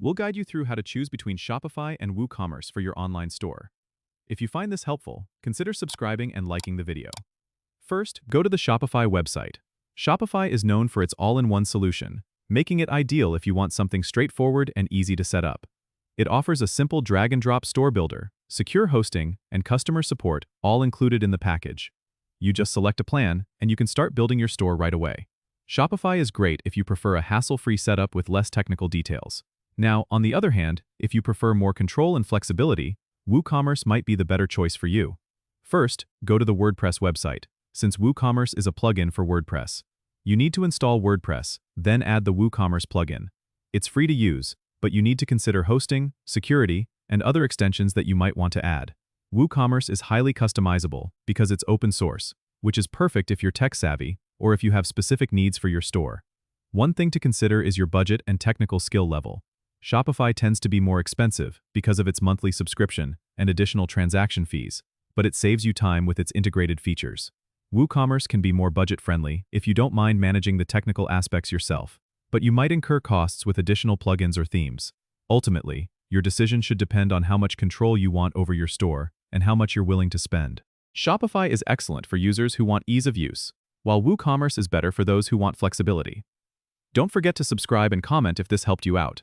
We'll guide you through how to choose between Shopify and WooCommerce for your online store. If you find this helpful, consider subscribing and liking the video. First, go to the Shopify website. Shopify is known for its all-in-one solution, making it ideal if you want something straightforward and easy to set up. It offers a simple drag-and-drop store builder, secure hosting, and customer support all included in the package. You just select a plan, and you can start building your store right away. Shopify is great if you prefer a hassle-free setup with less technical details. Now, on the other hand, if you prefer more control and flexibility, WooCommerce might be the better choice for you. First, go to the WordPress website, since WooCommerce is a plugin for WordPress. You need to install WordPress, then add the WooCommerce plugin. It's free to use, but you need to consider hosting, security, and other extensions that you might want to add. WooCommerce is highly customizable because it's open source, which is perfect if you're tech-savvy or if you have specific needs for your store. One thing to consider is your budget and technical skill level. Shopify tends to be more expensive because of its monthly subscription and additional transaction fees, but it saves you time with its integrated features. WooCommerce can be more budget-friendly if you don't mind managing the technical aspects yourself, but you might incur costs with additional plugins or themes. Ultimately, your decision should depend on how much control you want over your store and how much you're willing to spend. Shopify is excellent for users who want ease of use, while WooCommerce is better for those who want flexibility. Don't forget to subscribe and comment if this helped you out.